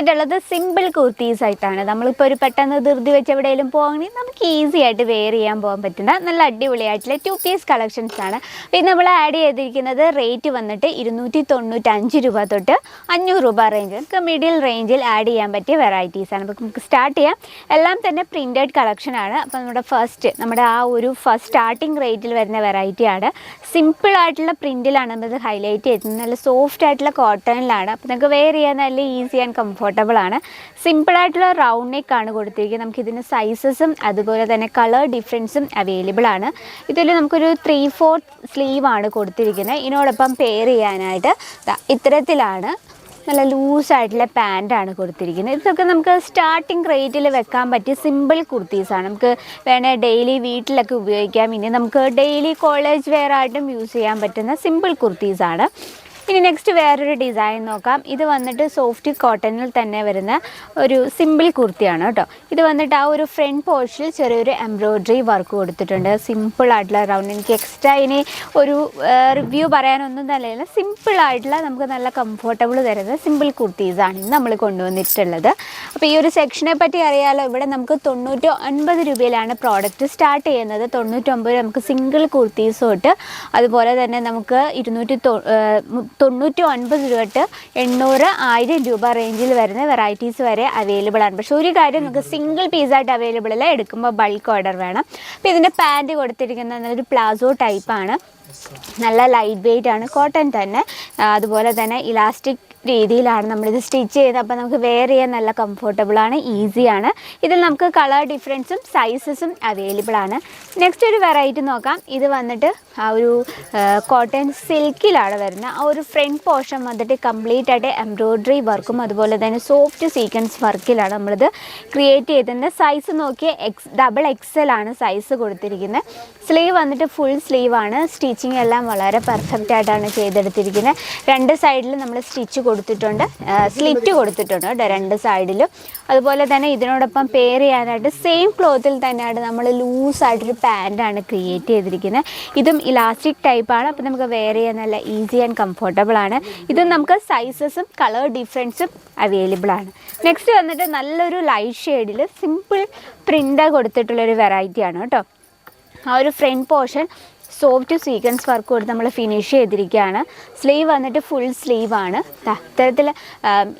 വന്നിട്ടുള്ളത് സിമ്പിൾ കുർത്തീസ് ആയിട്ടാണ്. നമ്മളിപ്പോൾ ഒരു പെട്ടെന്ന് ധൃതി വെച്ച് എവിടെയെങ്കിലും പോകുകയാണെങ്കിൽ നമുക്ക് ഈസി ആയിട്ട് വെയർ ചെയ്യാൻ പോകാൻ പറ്റുന്ന നല്ല അടിപൊളിയായിട്ടുള്ള 2 പീസ് കളക്ഷൻസ് ആണ്. പിന്നെ നമ്മൾ ആഡ് ചെയ്തിരിക്കുന്നത് റേറ്റ് വന്നിട്ട് 295 രൂപ തൊട്ട് 500 രൂപ റേഞ്ച്, നമുക്ക് മിഡിൽ റേഞ്ചിൽ ആഡ് ചെയ്യാൻ പറ്റിയ വെറൈറ്റീസ് ആണ്. അപ്പോൾ നമുക്ക് സ്റ്റാർട്ട് ചെയ്യാം. എല്ലാം തന്നെ പ്രിൻറ്റഡ് കളക്ഷനാണ്. അപ്പോൾ നമ്മുടെ ആ ഒരു സ്റ്റാർട്ടിങ് റേറ്റിൽ വരുന്ന വെറൈറ്റിയാണ്. സിമ്പിളായിട്ടുള്ള പ്രിൻറ്റിലാണ് നമ്മളിത് ഹൈലൈറ്റ് ചെയ്തിരുന്നത്. നല്ല സോഫ്റ്റ് ആയിട്ടുള്ള കോട്ടണിലാണ്. അപ്പോൾ നമുക്ക് വെയർ ചെയ്യാൻ നല്ല ഈസി ആൻഡ് കംഫർട്ടബിൾ ആണ്. സിമ്പിളായിട്ടുള്ള റൗണ്ട് നെക്ക് ആണ് കൊടുത്തിരിക്കുന്നത്. നമുക്കിതിന് സൈസസും അതുപോലെ തന്നെ കളർ ഡിഫറൻസും അവൈലബിൾ ആണ്. ഇതിൽ നമുക്കൊരു 3/4 സ്ലീവാണ് കൊടുത്തിരിക്കുന്നത്. ഇതിനോടൊപ്പം പെയർ ചെയ്യാനായിട്ട് ഇത്തരത്തിലാണ് നല്ല ലൂസായിട്ടുള്ള പാൻറ്റാണ് കൊടുത്തിരിക്കുന്നത്. ഇതൊക്കെ നമുക്ക് സ്റ്റാർട്ടിങ് റേറ്റിൽ വെക്കാൻ പറ്റിയ സിമ്പിൾ കുർത്തീസാണ്. നമുക്ക് വേണേൽ ഡെയിലി വീട്ടിലൊക്കെ ഉപയോഗിക്കാം. ഇനി നമുക്ക് ഡെയിലി കോളേജ് വെയർ ആയിട്ടും യൂസ് ചെയ്യാൻ പറ്റുന്ന സിമ്പിൾ കുർത്തീസാണ്. ഇനി നെക്സ്റ്റ് വേറൊരു ഡിസൈൻ നോക്കാം. ഇത് വന്നിട്ട് സോഫ്റ്റ് കോട്ടണിൽ തന്നെ വരുന്ന ഒരു സിമ്പിൾ കുർത്തിയാണ് കേട്ടോ. ഇത് വന്നിട്ട് ആ ഒരു ഫ്രണ്ട് പോർഷനിൽ ചെറിയൊരു എംബ്രോയ്ഡറി വർക്ക് കൊടുത്തിട്ടുണ്ട്. സിമ്പിളായിട്ടുള്ള റൗണ്ട്. എനിക്ക് എക്സ്ട്രാ ഇനി ഒരു റിവ്യൂ പറയാനൊന്നും തന്നെയില്ല. സിമ്പിളായിട്ടുള്ള നമുക്ക് നല്ല കംഫർട്ടബിൾ തരുന്ന സിമ്പിൾ കുർത്തീസാണ് ഇന്ന് നമ്മൾ കൊണ്ടുവന്നിട്ടുള്ളത്. അപ്പോൾ ഈ ഒരു സെക്ഷനെ പറ്റി അറിയാലോ. ഇവിടെ നമുക്ക് 99 രൂപയിലാണ് പ്രോഡക്റ്റ് സ്റ്റാർട്ട് ചെയ്യുന്നത്. 99 നമുക്ക് സിംഗിൾ കുർത്തീസ് തൊട്ട് അതുപോലെ തന്നെ നമുക്ക് 299 രൂപ തൊട്ട് 800, 1000 രൂപ റേഞ്ചിൽ വരുന്ന വെറൈറ്റീസ് വരെ അവൈലബിൾ ആണ്. പക്ഷേ ഒരു കാര്യം, നമുക്ക് സിംഗിൾ പീസായിട്ട് അവൈലബിൾ അല്ല, എടുക്കുമ്പോൾ ബൾക്ക് ഓർഡർ വേണം. അപ്പോൾ ഇതിൻ്റെ പാൻറ്റ് കൊടുത്തിരിക്കുന്നത് ഒരു പ്ലാസോ ടൈപ്പാണ്. നല്ല ലൈറ്റ് വെയ്റ്റ് ആണ്, കോട്ടൺ തന്നെ. അതുപോലെ തന്നെ ഇലാസ്റ്റിക് രീതിയിലാണ് നമ്മളിത് സ്റ്റിച്ച് ചെയ്യുന്നത്. അപ്പോൾ നമുക്ക് വെയർ ചെയ്യാൻ നല്ല കംഫർട്ടബിളാണ്, ഈസിയാണ്. ഇതിൽ നമുക്ക് കളർ ഡിഫറൻസും സൈസസും അവൈലബിൾ ആണ്. നെക്സ്റ്റ് ഒരു വെറൈറ്റി നോക്കാം. ഇത് വന്നിട്ട് ആ ഒരു കോട്ടൺ സിൽക്കിലാണ് വരുന്നത്. ആ ഒരു ഫ്രണ്ട് പോർഷൻ വന്നിട്ട് കംപ്ലീറ്റ് ആയിട്ട് എംബ്രോയ്ഡറി വർക്കും അതുപോലെ തന്നെ സോഫ്റ്റ് സീക്വൻസ് വർക്കിലാണ് നമ്മളിത് ക്രിയേറ്റ് ചെയ്തിട്ടുണ്ട്. സൈസ് നോക്കിയ XXL ആണ് സൈസ് കൊടുത്തിരിക്കുന്നത്. സ്ലീവ് വന്നിട്ട് ഫുൾ സ്ലീവാണ്. സ്റ്റിച്ചിങ് എല്ലാം വളരെ പെർഫെക്റ്റ് ആയിട്ടാണ് ചെയ്തെടുത്തിരിക്കുന്നത്. രണ്ട് സൈഡിൽ നമ്മൾ സ്റ്റിച്ച് കൊടുത്തിട്ടുണ്ട്, സ്ലിറ്റ് കൊടുത്തിട്ടുണ്ട് കേട്ടോ രണ്ട് സൈഡിലും. അതുപോലെ തന്നെ ഇതിനോടൊപ്പം പെയർ ചെയ്യാനായിട്ട് സെയിം ക്ലോത്തിൽ തന്നെയാണ് നമ്മൾ ലൂസായിട്ടൊരു പാൻറ്റാണ് ക്രിയേറ്റ് ചെയ്തിരിക്കുന്നത്. ഇതും ഇലാസ്റ്റിക് ടൈപ്പാണ്. അപ്പോൾ നമുക്ക് വെയർ ചെയ്യാൻ നല്ല ഈസി ആൻഡ് കംഫർട്ടബിൾ ആണ്. ഇതും നമുക്ക് സൈസസും കളർ ഡിഫറൻസും അവൈലബിൾ ആണ്. നെക്സ്റ്റ് വന്നിട്ട് നല്ലൊരു ലൈറ്റ് ഷെയ്ഡിൽ സിമ്പിൾ പ്രിൻ്റ് കൊടുത്തിട്ടുള്ളൊരു വെറൈറ്റിയാണ് കേട്ടോ. ആ ഒരു front portion soft sequence work കൊടുത്ത് നമ്മൾ ഫിനിഷ് ചെയ്തിരിക്കുകയാണ്. സ്ലീവ് വന്നിട്ട് ഫുൾ സ്ലീവാണ്. ഇത്തരത്തിൽ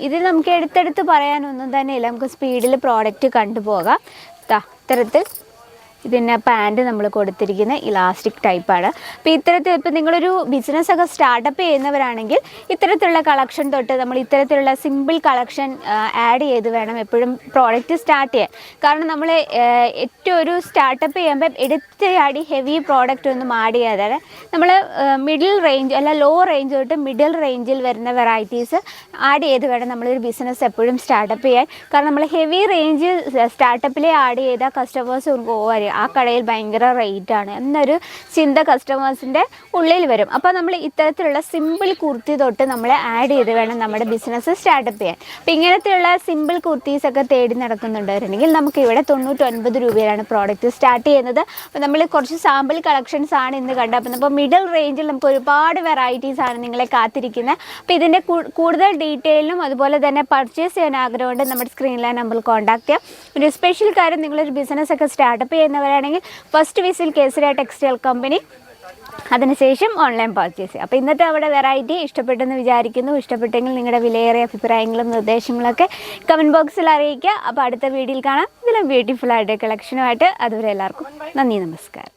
ഇത് നമുക്ക് എടുത്തെടുത്ത് പറയാനൊന്നും തന്നെയില്ല, നമുക്ക് സ്പീഡിൽ പ്രോഡക്റ്റ് കണ്ടുപോകാം. ഇത്തരത്തിൽ ഇതിൻ്റെ പാൻറ്റ് നമ്മൾ കൊടുത്തിരിക്കുന്ന ഇലാസ്റ്റിക് ടൈപ്പാണ്. അപ്പോൾ ഇത്തരത്തിൽ ഇപ്പോൾ നിങ്ങളൊരു ബിസിനസ്സൊക്കെ സ്റ്റാർട്ടപ്പ് ചെയ്യുന്നവരാണെങ്കിൽ ഇത്തരത്തിലുള്ള കളക്ഷൻ തൊട്ട് നമ്മൾ ഇത്തരത്തിലുള്ള സിമ്പിൾ കളക്ഷൻ ആഡ് ചെയ്ത് വേണം എപ്പോഴും പ്രോഡക്റ്റ് സ്റ്റാർട്ട് ചെയ്യാൻ. കാരണം നമ്മൾ ഏറ്റവും ഒരു സ്റ്റാർട്ടപ്പ് ചെയ്യുമ്പോൾ എടുത്തയാടി ഹെവി പ്രോഡക്റ്റ് ഒന്നും ആഡ് ചെയ്യാതെ നമ്മൾ മിഡിൽ റേഞ്ച് അല്ല ലോ റേഞ്ച് തൊട്ട് മിഡിൽ റേഞ്ചിൽ വരുന്ന വെറൈറ്റീസ് ആഡ് ചെയ്ത് വേണം നമ്മളൊരു ബിസിനസ് എപ്പോഴും സ്റ്റാർട്ടപ്പ് ചെയ്യാൻ. കാരണം നമ്മൾ ഹെവി റേഞ്ച് സ്റ്റാർട്ടപ്പിലെ ആഡ് ചെയ്താൽ കസ്റ്റമേഴ്സ് പോകാൻ ആ കടയിൽ ഭയങ്കര റേറ്റാണ് എന്നൊരു ചിന്ത കസ്റ്റമേഴ്സിൻ്റെ ഉള്ളിൽ വരും. അപ്പോൾ നമ്മൾ ഇത്തരത്തിലുള്ള സിമ്പിൾ കുർത്തി തൊട്ട് നമ്മൾ ആഡ് ചെയ്ത് വേണം നമ്മുടെ ബിസിനസ് സ്റ്റാർട്ടപ്പ് ചെയ്യാൻ. അപ്പോൾ ഇങ്ങനത്തെയുള്ള സിമ്പിൾ കുർത്തീസൊക്കെ തേടി നടക്കുന്നുണ്ടായിരുന്നെങ്കിൽ നമുക്ക് ഇവിടെ 99 രൂപയിലാണ് പ്രോഡക്റ്റ് സ്റ്റാർട്ട് ചെയ്യുന്നത്. അപ്പോൾ നമ്മൾ കുറച്ച് സാമ്പിൾ കളക്ഷൻസ് ആണ് ഇന്ന് കണ്ടത്. അപ്പോൾ മിഡിൽ റേഞ്ചിൽ നമുക്ക് ഒരുപാട് വെറൈറ്റീസ് ആണ് നിങ്ങളെ കാത്തിരിക്കുന്നത്. അപ്പോൾ ഇതിൻ്റെ കൂടുതൽ ഡീറ്റെയിലും അതുപോലെ തന്നെ പർച്ചേസ് ചെയ്യാൻ ആഗ്രഹമുണ്ട് നമ്മുടെ സ്ക്രീനിലെ നമ്പറിൽ കോൺടാക്ട് ചെയ്യാം. ഒരു സ്പെഷ്യൽ കാര്യം, നിങ്ങളൊരു ബിസിനസ്സൊക്കെ സ്റ്റാർട്ടപ്പ് ചെയ്യുന്നവരാണെങ്കിൽ first visit Kesariya textile company, അതിനുശേഷം ഓൺലൈൻ പർച്ചേസ് ചെയ്യുക. അപ്പോൾ ഇന്നത്തെ അവിടെ വെറൈറ്റി ഇഷ്ടപ്പെട്ടെന്ന് വിചാരിക്കുന്നു. ഇഷ്ടപ്പെട്ടെങ്കിൽ നിങ്ങളുടെ വിലയേറിയ അഭിപ്രായങ്ങളും നിർദ്ദേശങ്ങളൊക്കെ കമൻറ്റ് ബോക്സിൽ അറിയിക്കുക. അപ്പോൾ അടുത്ത വീഡിയോയിൽ കാണാം ഇതിലും ബ്യൂട്ടിഫുൾ ആയിട്ട് കളക്ഷനുമായിട്ട്. അതുവരെ എല്ലാവർക്കും നന്ദി, നമസ്കാരം.